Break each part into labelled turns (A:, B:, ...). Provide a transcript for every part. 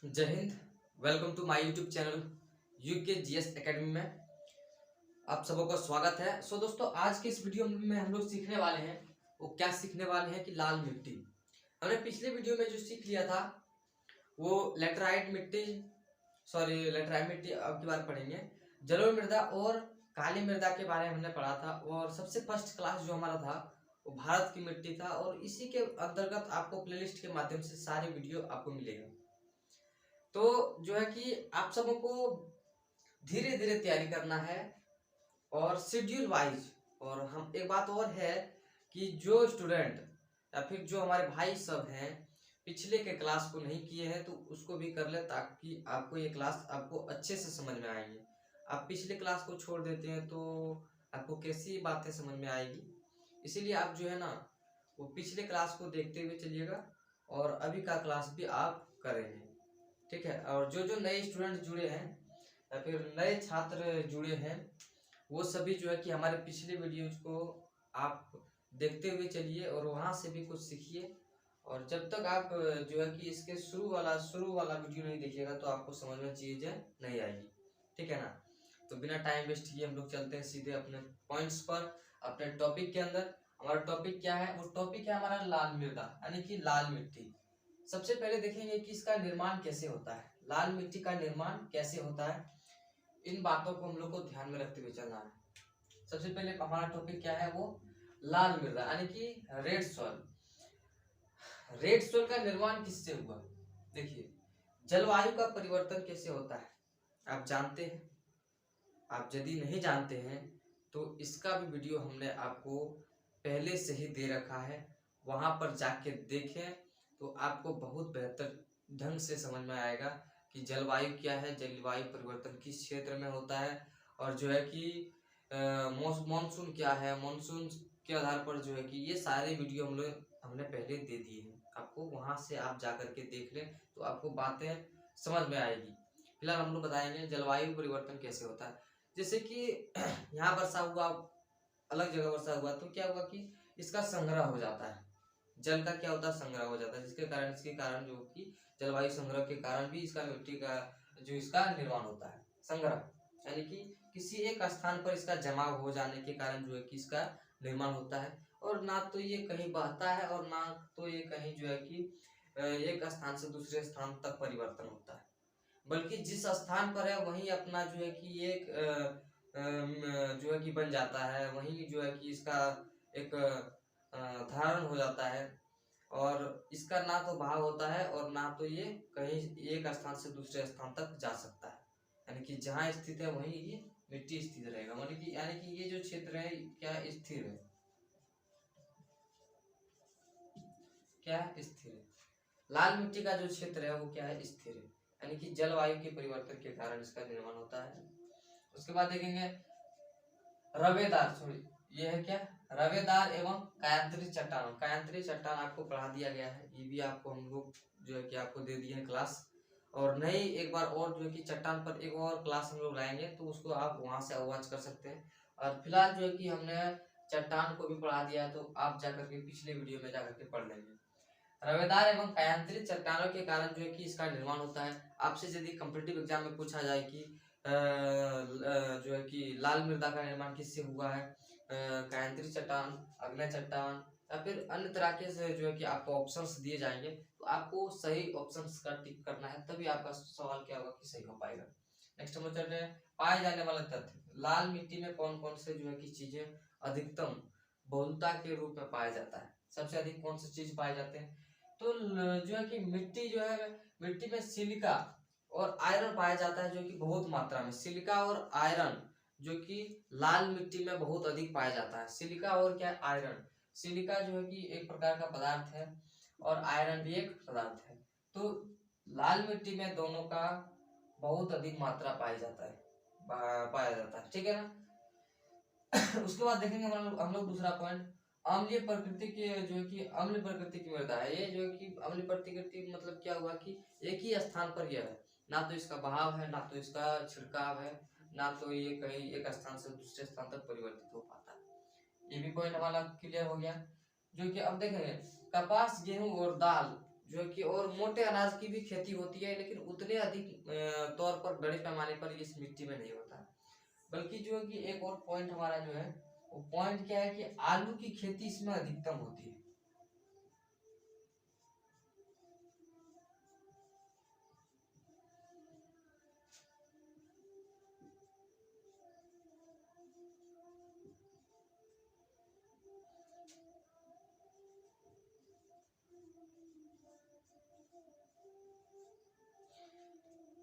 A: जय Hind. Welcome to my YouTube channel UK GS academy में आप सबों का स्वागत है। दोस्तों, आज के इस वीडियो में हम लोग सीखने वाले हैं, वो क्या सीखने वाले हैं कि लाल मिट्टी। हमने पिछले वीडियो में जो सीख लिया था वो लेटराइट मिट्टी अब की बार पढ़ेंगे। जलोढ़ मृदा और काली मृदा के बारे में हमने पढ़ा था और सबसे फर्स्ट क्लास जो हमारा था वो भारत की मिट्टी था और इसी के अंतर्गत आपको प्लेलिस्ट के माध्यम से सारे वीडियो आपको मिलेगा। तो जो है कि आप सबों को धीरे धीरे तैयारी करना है और शेड्यूल वाइज। और हम एक बात और है कि जो स्टूडेंट या फिर जो हमारे भाई सब हैं पिछले के क्लास को नहीं किए हैं तो उसको भी कर ले, ताकि आपको ये क्लास आपको अच्छे से समझ में आएंगे। आप पिछले क्लास को छोड़ देते हैं तो आपको कैसी बातें समझ में आएगी। इसीलिए आप जो है ना वो पिछले क्लास को देखते हुए चलिएगा और अभी का क्लास भी आप करेंगे, ठीक है। और जो जो नए स्टूडेंट जुड़े हैं या फिर नए छात्र जुड़े हैं वो सभी जो है कि हमारे पिछले वीडियोज को आप देखते हुए चलिए और वहाँ से भी कुछ सीखिए। और जब तक आप जो है कि इसके शुरू वाला वीडियो नहीं देखिएगा तो आपको समझ में चीज़ें नहीं आएगी, ठीक है ना। तो बिना टाइम वेस्ट किए हम लोग चलते हैं सीधे अपने पॉइंट्स पर, अपने टॉपिक के अंदर। हमारा टॉपिक क्या है? वो टॉपिक है हमारा लाल मृदा यानी कि लाल मिट्टी। सबसे पहले देखेंगे कि इसका निर्माण कैसे होता है, लाल मिट्टी का निर्माण कैसे होता है। इन बातों को हम लोग को ध्यान में रखते हुए चलना है। सबसे पहले हमारा टॉपिक क्या है? वो लाल मृदा यानी कि रेड सॉइल। रेड सॉइल का निर्माण किससे हुआ? देखिए, जलवायु का परिवर्तन कैसे होता है आप जानते हैं। आप यदि नहीं जानते हैं तो इसका भी वीडियो हमने आपको पहले से ही दे रखा है, वहां पर जाके देखें तो आपको बहुत बेहतर ढंग से समझ में आएगा कि जलवायु क्या है, जलवायु परिवर्तन किस क्षेत्र में होता है और जो है कि मॉनसून क्या है, मॉनसून के आधार पर जो है कि ये सारे वीडियो हमने पहले दे दिए हैं आपको। वहां से आप जाकर के देख लें तो आपको बातें समझ में आएगी। फिलहाल हम लोग बताएंगे जलवायु परिवर्तन कैसे होता है। जैसे कि यहाँ वर्षा हुआ, अलग जगह वर्षा हुआ तो क्या हुआ कि इसका संग्रह हो जाता है, जल का क्या होता है? संग्रह हो जाता है, इसके कारण जो कि जलवायु संग्रह के कारण भी इसका मिट्टी का जो इसका निर्माण होता है, संग्रह यानी कि किसी एक स्थान पर इसका जमाव हो जाने के कारण जो है कि इसका निर्माण होता है। और ना तो ये कहीं बहता है और ना तो ये कहीं जो है कि एक स्थान से दूसरे स्थान तक परिवर्तन होता है, बल्कि जिस स्थान पर है वहीं अपना जो है कि एक जो है कि बन जाता है, वहीं जो है कि इसका एक धारण हो जाता है। और इसका ना तो भाव होता है और ना तो ये कहीं एक स्थान से दूसरे स्थान तक जा सकता है, यानी कि जहाँ स्थित है वहीं ये मिट्टी स्थित रहेगा। मतलब कि यानी कि ये जो क्षेत्र है क्या स्थिर है, क्या स्थिर है। लाल मिट्टी का जो क्षेत्र है वो क्या है? स्थिर है, यानी कि जलवायु के परिवर्तन के कारण इसका निर्माण होता है। उसके बाद देखेंगे रवेदार, सॉरी ये है क्या? रवेदार एवं कायांतरित चट्टान। कायांतरित चट्टान आपको पढ़ा दिया गया है, ये भी आपको हम लोग जो है कि आपको दे दिए हैं क्लास। और नई एक बार और जो है कि चट्टान पर एक और क्लास हम लोग लाएंगे तो उसको आप वहां से वॉच कर सकते हैं। और फिलहाल जो है कि हमने चट्टान को भी पढ़ा दिया है तो आप जाकर के पिछले वीडियो में जाकर के पढ़ लेंगे। रवेदार एवं कायांतरित चट्टानों के कारण जो है कि इसका निर्माण होता है। आपसे यदि कॉम्पिटिटिव एग्जाम में पूछा जाए कि जो है कि लाल मृदा का निर्माण किससे हुआ है, कायांतरित चट्टान, अग्नि चट्टान या फिर अन्य तरह के से जो है कि आपको ऑप्शंस दिए जाएंगे तो आपको सही ऑप्शंस का टिक करना है, तभी आपका सवाल क्या होगा कि सही हो पाएगा। नेक्स्ट हम लोग चल रहे हैं पाए जाने वाले तथ्य। लाल मिट्टी में कौन कौन से जो है कि चीजें अधिकतम बहुलता के रूप में पाया जाता है? सबसे अधिक कौन सी चीज पाए जाते हैं? तो जो है कि मिट्टी जो है, मिट्टी में सिलिका और आयरन पाया जाता है जो कि बहुत मात्रा में। सिलिका और आयरन जो कि लाल मिट्टी में बहुत अधिक पाया जाता है। सिलिका और क्या? आयरन। सिलिका जो है कि एक प्रकार का पदार्थ है और आयरन भी एक पदार्थ है। तो लाल मिट्टी में दोनों का बहुत अधिक मात्रा पाया जाता है, ठीक है ना। उसके बाद देखेंगे हम लोग दूसरा पॉइंट, अम्लीय प्रकृति की जो है कि अम्ल प्रकृति की मृदा है। ये जो है कि अम्ल प्रकृति मतलब क्या हुआ कि एक ही स्थान पर यह है, ना तो इसका बहाव है, ना तो इसका छिड़काव है, ना तो ये कहीं एक स्थान से दूसरे स्थान तक परिवर्तित हो पाता है। ये भी पॉइंट हमारा क्लियर हो गया। जो कि अब देखेंगे कपास, गेहूं और दाल जो है कि और मोटे अनाज की भी खेती होती है, लेकिन उतने अधिक तौर पर बड़े पैमाने पर इस मिट्टी में नहीं होता। बल्कि जो है कि एक और पॉइंट हमारा जो है वो पॉइंट क्या है कि आलू की खेती इसमें अधिकतम होती है।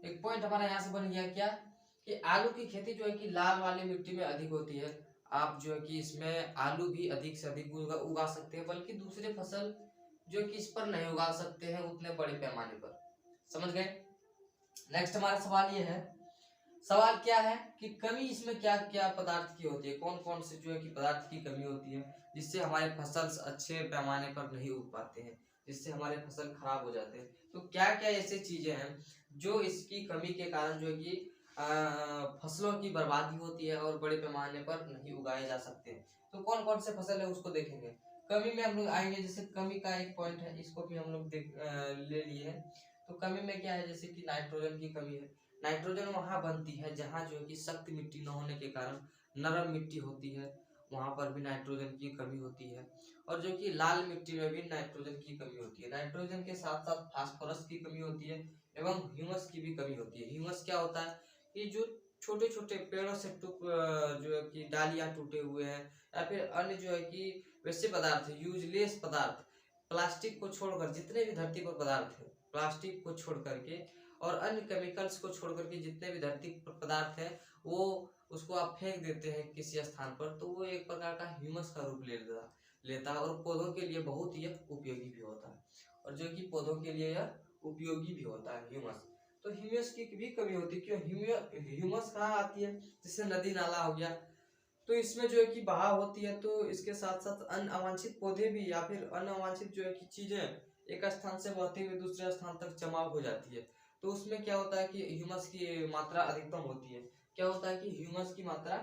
A: एक पॉइंट हमारा यहाँ से बन गया क्या कि आलू की खेती जो है कि लाल वाली मिट्टी में अधिक होती है। आप जो है कि इसमें आलू भी अधिक से अधिक उगा सकते हैं, बल्कि दूसरे फसल जो कि इस पर नहीं उगा सकते हैं उतने बड़े पैमाने पर। समझ गए। नेक्स्ट हमारा सवाल ये है, सवाल क्या है कि कमी इसमें क्या क्या पदार्थ की होती है, कौन कौन से जो है कि पदार्थ की कमी होती है जिससे हमारे फसल अच्छे पैमाने पर नहीं उग पाते हैं, जिससे हमारे फसल खराब हो जाते हैं। तो क्या क्या ऐसी चीजें हैं जो इसकी कमी के कारण जो है कि फसलों की बर्बादी होती है और बड़े पैमाने पर नहीं उगाए जा सकते। तो कौन कौन से फसल है उसको देखेंगे। कमी में हम लोग आएंगे, जैसे कमी का एक पॉइंट है, इसको भी हम लोग ले लिए हैं। तो कमी में क्या है, जैसे कि नाइट्रोजन की कमी है। नाइट्रोजन वहां बनती है जहां जो है कि सख्त मिट्टी न होने के कारण नरम मिट्टी होती है, वहां पर भी नाइट्रोजन की कमी होती है। और जो कि लाल मिट्टी में भी नाइट्रोजन की कमी होती है। नाइट्रोजन के साथ साथ फास्फोरस की कमी होती है एवं ह्यूमस की भी कमी होती है। ह्यूमस क्या होता है कि जो छोटे छोटे पेड़ों से जो है कि डालियां टूटे हुए हैं, या फिर अन्य जो है कि वैसे पदार्थ है, यूजलेस पदार्थ, प्लास्टिक को छोड़कर जितने भी धरती पर पदार्थ है, प्लास्टिक को छोड़ करके और अन्य केमिकल्स को छोड़ करके जितने भी धरती पर पदार्थ है, वो उसको आप फेंक देते हैं किसी स्थान पर, तो वो एक प्रकार का ह्यूमस का रूप लेता है और पौधों के लिए बहुत ही उपयोगी भी होता है। और जो कि पौधों के लिए यह उपयोगी भी होता है ह्यूमस। तो ह्यूमस की भी कमी होती है। क्यों ह्यूमस कहाँ आती है, जैसे नदी नाला हो गया, तो इसमें जो है कि बहाव होती है, तो इसके साथ साथ अन्य अवांछित पौधे भी या फिर अन्य अवांछित जो है कि चीजें एक स्थान से बहते हुए दूसरे स्थान तक जमा हो जाती है। तो उसमें क्या होता है कि ह्यूमस की मात्रा अधिकतम होती है। क्या होता है कि ह्यूमस की मात्रा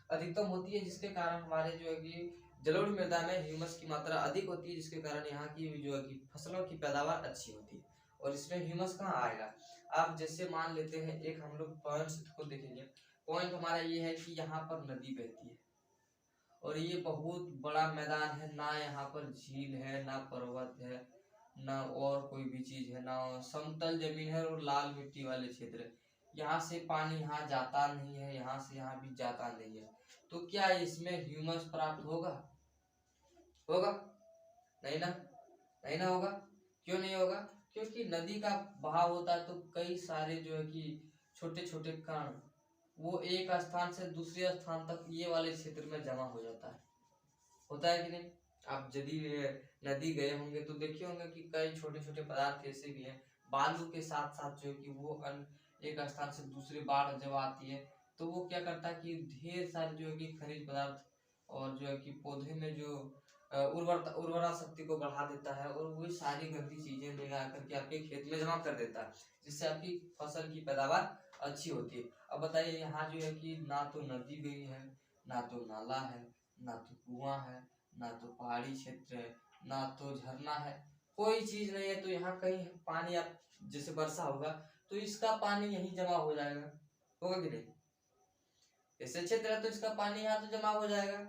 A: अधिकतम होती है, जिसके कारण हमारे जो है कि जलोढ़ मृदा में ह्यूमस की मात्रा अधिक होती है, जिसके कारण यहाँ की जो है कि फसलों की पैदावार अच्छी होती है। और इसमें ह्यूमस कहाँ आएगा, आप जैसे मान लेते हैं, एक हम लोग पॉइंट को देखेंगे। पॉइंट हमारा ये है कि यहाँ पर नदी बहती है और ये बहुत बड़ा मैदान है, ना यहाँ पर झील है, ना पर्वत है, ना और कोई भी चीज है, ना समतल जमीन है और लाल मिट्टी वाले क्षेत्र है। यहाँ से पानी यहाँ जाता नहीं है, यहाँ से यहाँ भी जाता नहीं है। तो क्या इसमें ह्यूमस प्राप्त होगा, होगा नहीं ना, नहीं ना होगा। क्यों नहीं होगा, क्योंकि नदी का बहाव होता है तो कई सारे जो है कि छोटे छोटे कण वो एक स्थान से दूसरे स्थान तक ये वाले क्षेत्र में जमा हो जाता है, होता है कि नहीं। आप यदि नदी गए होंगे तो देखे होंगे कि कई छोटे छोटे पदार्थ ऐसे भी हैं, बालू के साथ साथ जो है कि वो एक स्थान से दूसरे बाढ़ जब आती है तो वो क्या करता है कि ढेर सारे जो है कि खनिज पदार्थ और जो है कि पौधे में जो उर्वरा शक्ति को बढ़ा देता है और वो सारी गंदी चीजें ले करके आपके खेत में जमा कर देता है, जिससे आपकी फसल की पैदावार अच्छी होती है। अब बताइए, यहाँ जो है कि ना तो नदी गई है, ना तो नाला है, ना तो कुआं है, ना तो पहाड़ी क्षेत्र है, ना तो झरना है, कोई चीज नहीं है। तो यहाँ कहीं पानी, आप जैसे वर्षा होगा तो इसका पानी यहीं जमा हो जाएगा, होगा कि नहीं। ऐसे क्षेत्र है तो इसका पानी यहाँ तो जमा हो जाएगा,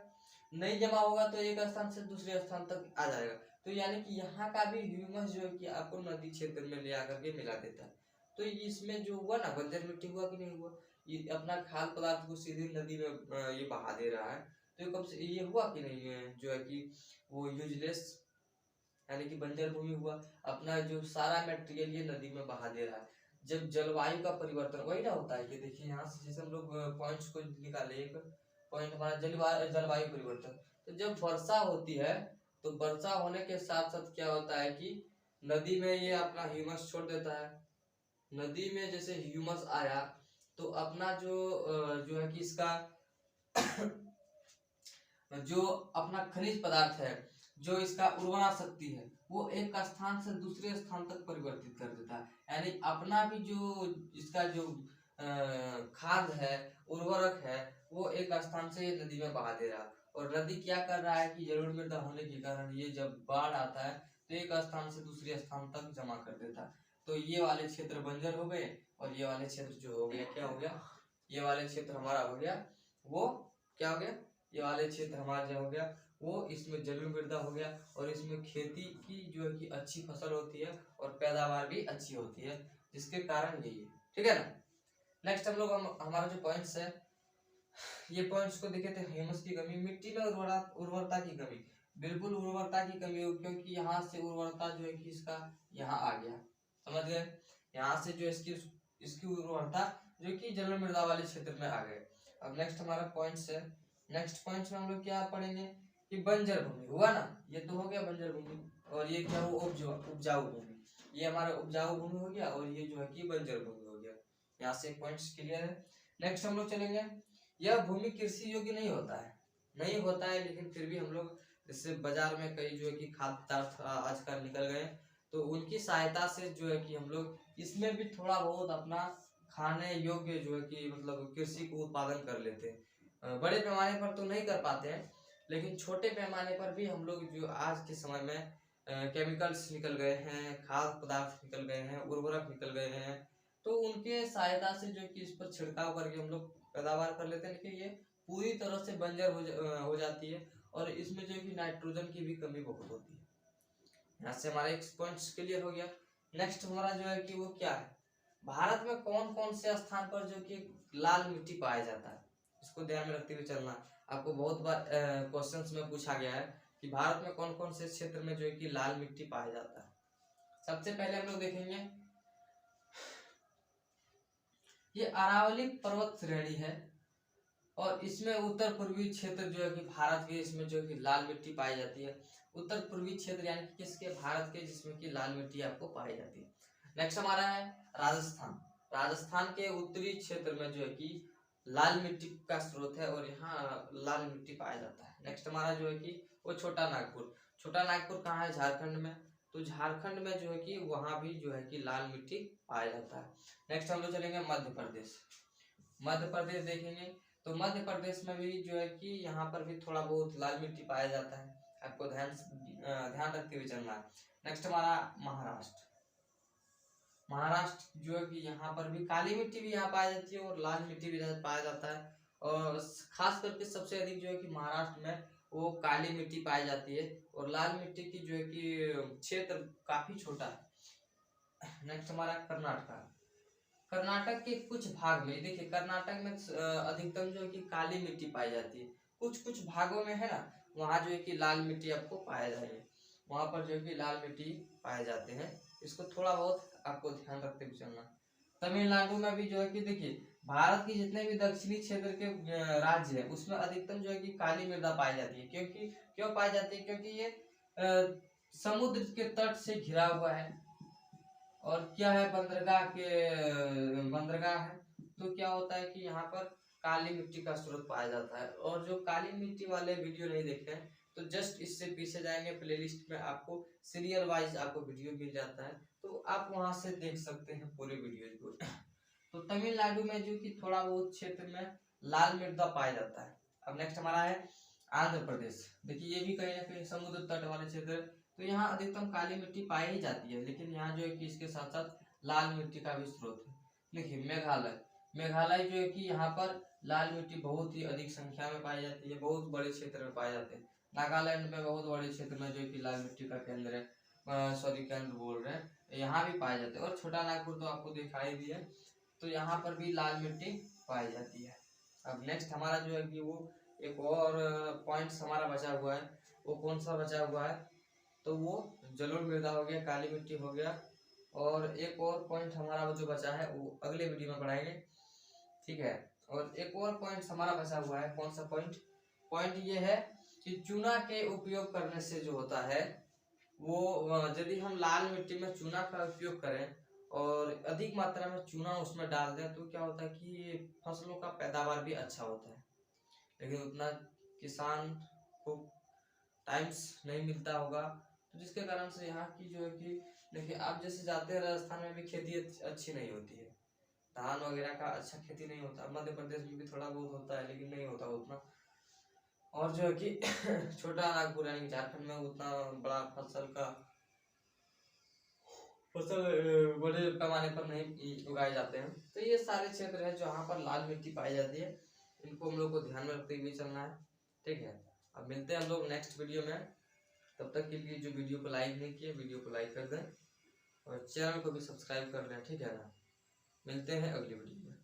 A: नहीं जमा होगा तो एक स्थान से दूसरे स्थान तक आ जाएगा। तो यानी कि यहाँ का भी ह्यूमस जो है कि आपको नदी क्षेत्र में ले आकर के मिला देता है। तो इसमें जो हुआ ना, बंजर मिट्टी हुआ कि नहीं हुआ, ये अपना खाद्य पदार्थ को सीधे नदी में ये बहा दे रहा है। तो कब से ये हुआ कि नहीं है, जो है कि वो यूजलेस यानी कि बंजर भूमि हुआ, अपना जो सारा मटेरियल ये नदी में बहा दे रहा है। जब जलवायु का परिवर्तन वही ना होता है कि देखिए यहाँ से जैसे हम लोग पॉइंट्स को निकाले, एक पॉइंट हमारा जलवायु परिवर्तन। तो जब वर्षा होती है तो वर्षा होने के साथ साथ क्या होता है कि नदी में ये अपना ह्यूमस छोड़ देता है। नदी में जैसे ह्यूमस आया तो अपना जो है कि इसका जो अपना खनिज पदार्थ है, जो इसका उर्वरा शक्ति है, वो एक स्थान से दूसरे स्थान तक परिवर्तित कर देता है। यानी अपना भी जो इसका जो खाद है, उर्वरक है, वो एक स्थान से नदी में बहा दे रहा है। और नदी क्या कर रहा है कि जलोढ़ मृदा होने के कारण ये जब बाढ़ आता है तो एक स्थान से दूसरे स्थान तक जमा कर देता है। तो ये वाले क्षेत्र बंजर हो गए और ये वाले क्षेत्र जो हो गया क्या हो गया, ये वाले क्षेत्र हमारा हो गया वो क्या हो गया, ये वाले क्षेत्र हमारा जो हो गया वो इसमें जलोढ़ मृदा हो गया और इसमें खेती की जो है कि अच्छी फसल होती है और पैदावार भी अच्छी होती है, जिसके कारण यही है। ठीक है ना। नेक्स्ट हम लोग हमारा जो पॉइंट्स है ये पॉइंट्स को देखे थे। ह्यूमस की कमी, मिट्टी में उर्वरता की कमी, बिल्कुल उर्वरता की कमी हो, क्योंकि यहाँ से उर्वरता जो है कि इसका यहाँ आ गया, समझ गए, यहाँ से जो इसकी इसकी उर्वरता जो कि जलोढ़ मृदा वाले क्षेत्र में आ गए। अब नेक्स्ट हमारा पॉइंट्स है, नेक्स्ट पॉइंट्स में हम लोग क्या पढ़ेंगे कि बंजर भूमि हुआ ना, ये तो हो गया बंजर भूमि, और ये क्या हुआ उपजाऊ भूमि, ये हमारा उपजाऊ भूमि हो गया और ये जो है कि बंजर भूमि हो गया। यहाँ से पॉइंट्स क्लियर है। नेक्स्ट हम लोग चलेंगे, यह भूमि कृषि योग्य नहीं होता है, नहीं होता है, लेकिन फिर भी हम लोग जैसे बाजार में कई जो है कि खाद्य पदार्थ आजकल निकल गए, तो उनकी सहायता से जो है कि हम लोग इसमें भी थोड़ा बहुत अपना खाने योग्य जो है कि मतलब कृषि को उत्पादन कर लेते हैं। बड़े पैमाने पर तो नहीं कर पाते हैं, लेकिन छोटे पैमाने पर भी हम लोग जो आज के समय में केमिकल्स निकल गए हैं, खाद्य पदार्थ निकल गए हैं, उर्वरक निकल गए हैं, तो उनके सहायता से जो कि इस पर छिड़काव करके हम लोग पैदावार कर लेते हैं, लेकिन ये पूरी तरह से बंजर हो जाती है और इसमें जो कि नाइट्रोजन की भी कमी बहुत होती है। यहाँ से हमारा एक पॉइंट्स क्लियर हो गया। नेक्स्ट हमारा जो है कि वो क्या है, भारत में कौन कौन से स्थान पर जो कि लाल मिट्टी पाया जाता है, इसको ध्यान में रखते हुए चलना। आपको बहुत बार क्वेश्चंस में पूछा गया है कि भारत में कौन कौन से क्षेत्र में जो है कि लाल मिट्टी पाया जाता है। सबसे पहले हम लोग देखेंगे ये अरावली पर्वत श्रेणी है और इसमें उत्तर पूर्वी क्षेत्र जो है कि भारत के, इसमें जो है कि लाल मिट्टी पाई जाती है। उत्तर पूर्वी क्षेत्र यानी कि किसके, भारत के, जिसमें कि लाल मिट्टी आपको पाई जाती है। नेक्स्ट हमारा है राजस्थान, राजस्थान के उत्तरी क्षेत्र में जो है कि लाल मिट्टी का स्रोत है और यहाँ लाल मिट्टी पाया जाता है। नेक्स्ट हमारा जो है कि वो छोटा नागपुर, छोटा नागपुर कहाँ है, झारखंड में, तो झारखंड में जो है कि वहाँ भी जो है कि लाल मिट्टी पाया जाता है। नेक्स्ट हम लोग चलेंगे मध्य प्रदेश, मध्य प्रदेश देखेंगे तो मध्य प्रदेश में भी जो है कि यहाँ पर भी थोड़ा बहुत लाल मिट्टी पाया जाता है, आपको ध्यान रखते हुए चलना है। नेक्स्ट हमारा महाराष्ट्र, महाराष्ट्र जो है कि यहाँ पर भी काली मिट्टी भी यहाँ पाई जाती है और लाल मिट्टी भी पाया जाता है, और खास करके सबसे अधिक जो है कि महाराष्ट्र में वो काली मिट्टी पाई जाती है और लाल मिट्टी की जो है कि क्षेत्र काफी छोटा है। नेक्स्ट हमारा कर्नाटक, कर्नाटक के कुछ भाग में देखिए, कर्नाटक में अधिकतम जो है कि काली मिट्टी पाई जाती है, कुछ कुछ भागों में है ना वहाँ जो है कि लाल मिट्टी आपको पाया जाएगा, वहाँ पर जो है कि लाल मिट्टी पाए जाते हैं, इसको थोड़ा बहुत आपको ध्यान रखते हुए चलना। तमिलनाडु में भी जो है कि देखिए, भारत की जितने भी दक्षिणी क्षेत्र के राज्य है उसमें अधिकतम जो है कि काली मृदा पाई जाती है, क्योंकि क्यों पाई जाती है, क्योंकि ये समुद्र के तट से घिरा हुआ है और क्या है, बंदरगाह है, तो क्या होता है कि यहाँ पर काली मिट्टी का स्रोत पाया जाता है। और जो काली मिट्टी वाले वीडियो नहीं देखे हैं तो जस्ट इससे पीछे जाएंगे, प्लेलिस्ट में आपको सीरियल वाइज आपको वीडियो मिल जाता है, तो आप वहां से देख सकते हैं पूरे वीडियो को। तो तमिलनाडु में जो कि थोड़ा बहुत क्षेत्र में लाल मृदा पाया जाता है। अब नेक्स्ट हमारा है आंध्र प्रदेश, देखिए ये भी कहीं ना कहीं समुद्र तट वाले क्षेत्र, तो यहाँ अधिकतम काली मिट्टी पाई ही जाती है, लेकिन यहाँ जो है कि इसके साथ साथ लाल मिट्टी का भी स्रोत है। देखिए मेघालय, मेघालय जो है कि यहाँ पर लाल मिट्टी बहुत ही अधिक संख्या में पाई जाती है, बहुत बड़े क्षेत्र में पाए जाते हैं। नागालैंड में बहुत बड़े क्षेत्र में जो है कि लाल मिट्टी का केंद्र है, सॉरी केंद्र बोल रहे हैं, यहाँ भी पाए जाते हैं। और छोटा नागपुर तो आपको दिखाई दिया, तो यहाँ पर भी लाल मिट्टी पाई जाती है। अब नेक्स्ट हमारा जो है कि वो एक और पॉइंट्स हमारा बचा हुआ है, वो कौन सा बचा हुआ है, तो वो जलोढ़ मृदा हो गया, काली मिट्टी हो गया, और एक और पॉइंट हमारा जो बचा है वो अगले वीडियो में पढ़ाएंगे, ठीक है। और एक और पॉइंट हमारा बचा हुआ है, कौन सा पॉइंट, पॉइंट ये है कि चूना के उपयोग करने से जो होता है वो, यदि हम लाल मिट्टी में चूना का उपयोग करें और अधिक मात्रा में चूना उसमें डाल दें तो क्या होता है कि फसलों का पैदावार भी अच्छा होता है, लेकिन उतना किसान को टाइम्स नहीं मिलता होगा, तो जिसके कारण से यहाँ की जो है कि देखिए, आप जैसे जाते हैं राजस्थान में भी खेती अच्छी नहीं होती है, धान वगैरह का अच्छा खेती नहीं होता, मध्य प्रदेश में भी थोड़ा बहुत होता है लेकिन नहीं होता उतना। और जो है कि छोटा नागपुर यानी कि झारखंड में उतना बड़ा फसल बड़े पैमाने पर नहीं उगाए जाते हैं। तो ये सारे क्षेत्र है जहाँ पर लाल मिट्टी पाई जाती है, इनको हम लोग को ध्यान में रखते हुए चलना है। ठीक है, अब मिलते हैं हम लोग नेक्स्ट वीडियो में। तब तक के लिए जो वीडियो को लाइक नहीं किए, वीडियो को लाइक कर दें और चैनल को भी सब्सक्राइब कर लें। ठीक है ना, मिलते हैं अगली वीडियो में।